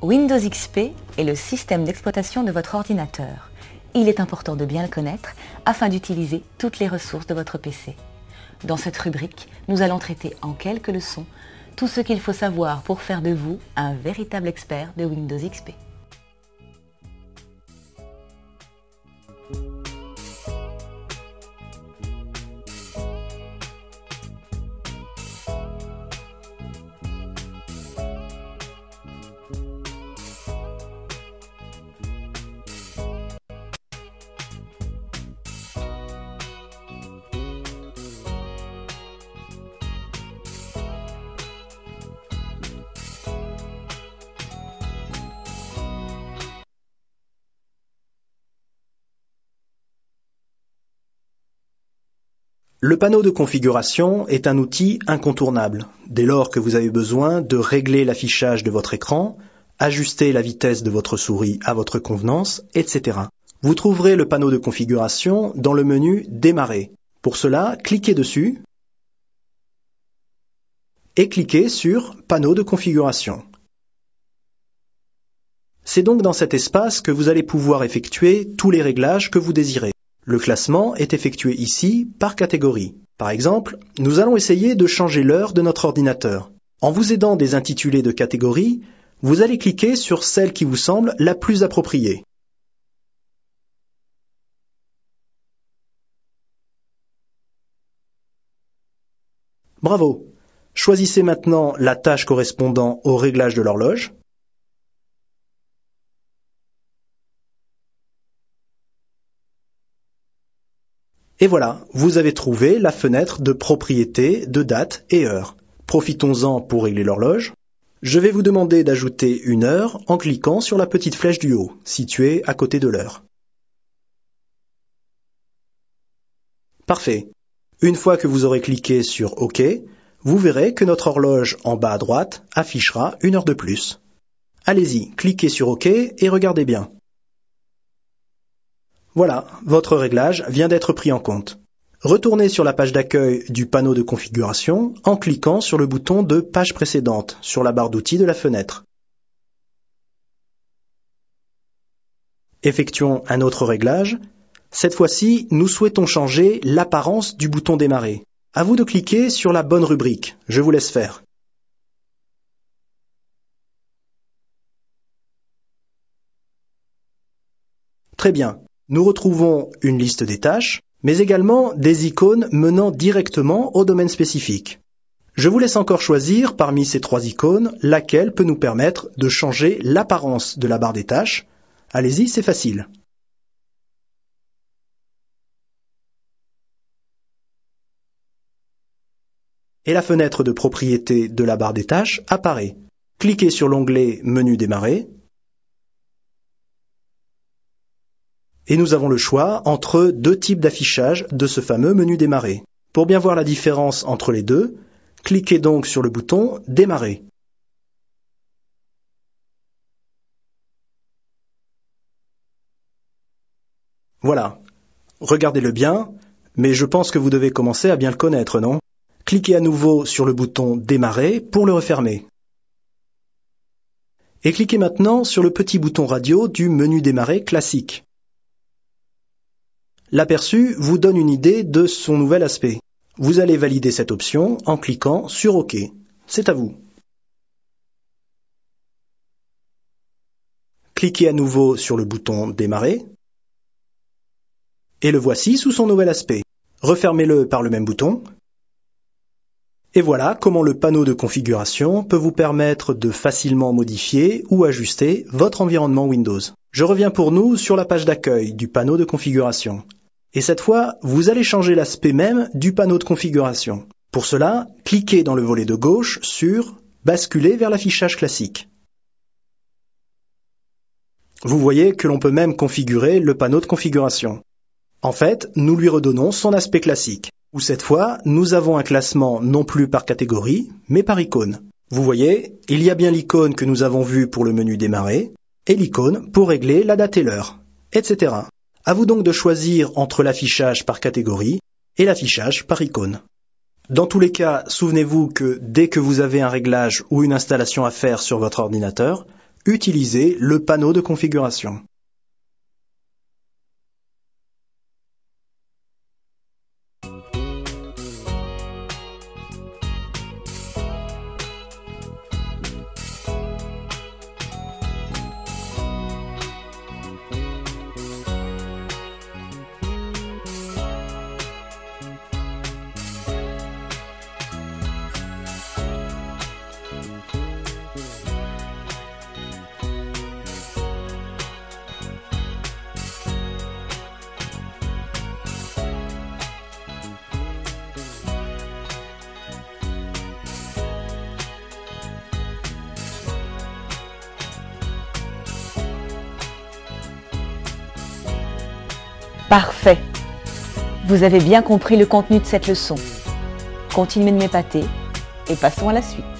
Windows XP est le système d'exploitation de votre ordinateur. Il est important de bien le connaître afin d'utiliser toutes les ressources de votre PC. Dans cette rubrique, nous allons traiter en quelques leçons tout ce qu'il faut savoir pour faire de vous un véritable expert de Windows XP. Le panneau de configuration est un outil incontournable, dès lors que vous avez besoin de régler l'affichage de votre écran, ajuster la vitesse de votre souris à votre convenance, etc. Vous trouverez le panneau de configuration dans le menu Démarrer. Pour cela, cliquez dessus et cliquez sur Panneau de configuration. C'est donc dans cet espace que vous allez pouvoir effectuer tous les réglages que vous désirez. Le classement est effectué ici par catégorie. Par exemple, nous allons essayer de changer l'heure de notre ordinateur. En vous aidant des intitulés de catégorie, vous allez cliquer sur celle qui vous semble la plus appropriée. Bravo! Choisissez maintenant la tâche correspondant au réglage de l'horloge. Et voilà, vous avez trouvé la fenêtre de propriété de date et heure. Profitons-en pour régler l'horloge. Je vais vous demander d'ajouter une heure en cliquant sur la petite flèche du haut, située à côté de l'heure. Parfait. Une fois que vous aurez cliqué sur OK, vous verrez que notre horloge en bas à droite affichera une heure de plus. Allez-y, cliquez sur OK et regardez bien. Voilà, votre réglage vient d'être pris en compte. Retournez sur la page d'accueil du panneau de configuration en cliquant sur le bouton de Page précédente sur la barre d'outils de la fenêtre. Effectuons un autre réglage. Cette fois-ci, nous souhaitons changer l'apparence du bouton Démarrer. À vous de cliquer sur la bonne rubrique. Je vous laisse faire. Très bien. Nous retrouvons une liste des tâches, mais également des icônes menant directement au domaine spécifique. Je vous laisse encore choisir parmi ces trois icônes laquelle peut nous permettre de changer l'apparence de la barre des tâches. Allez-y, c'est facile. Et la fenêtre de propriété de la barre des tâches apparaît. Cliquez sur l'onglet Menu Démarrer. Et nous avons le choix entre deux types d'affichage de ce fameux menu Démarrer. Pour bien voir la différence entre les deux, cliquez donc sur le bouton Démarrer. Voilà. Regardez-le bien, mais je pense que vous devez commencer à bien le connaître, non? Cliquez à nouveau sur le bouton Démarrer pour le refermer. Et cliquez maintenant sur le petit bouton radio du menu Démarrer classique. L'aperçu vous donne une idée de son nouvel aspect. Vous allez valider cette option en cliquant sur OK. C'est à vous. Cliquez à nouveau sur le bouton Démarrer. Et le voici sous son nouvel aspect. Refermez-le par le même bouton. Et voilà comment le panneau de configuration peut vous permettre de facilement modifier ou ajuster votre environnement Windows. Je reviens pour nous sur la page d'accueil du panneau de configuration. Et cette fois, vous allez changer l'aspect même du panneau de configuration. Pour cela, cliquez dans le volet de gauche sur « Basculer vers l'affichage classique ». Vous voyez que l'on peut même configurer le panneau de configuration. En fait, nous lui redonnons son aspect classique, où cette fois, nous avons un classement non plus par catégorie, mais par icône. Vous voyez, il y a bien l'icône que nous avons vue pour le menu Démarrer, et l'icône pour régler la date et l'heure, etc. À vous donc de choisir entre l'affichage par catégorie et l'affichage par icône. Dans tous les cas, souvenez-vous que dès que vous avez un réglage ou une installation à faire sur votre ordinateur, utilisez le panneau de configuration. Parfait! Vous avez bien compris le contenu de cette leçon. Continuez de m'épater et passons à la suite.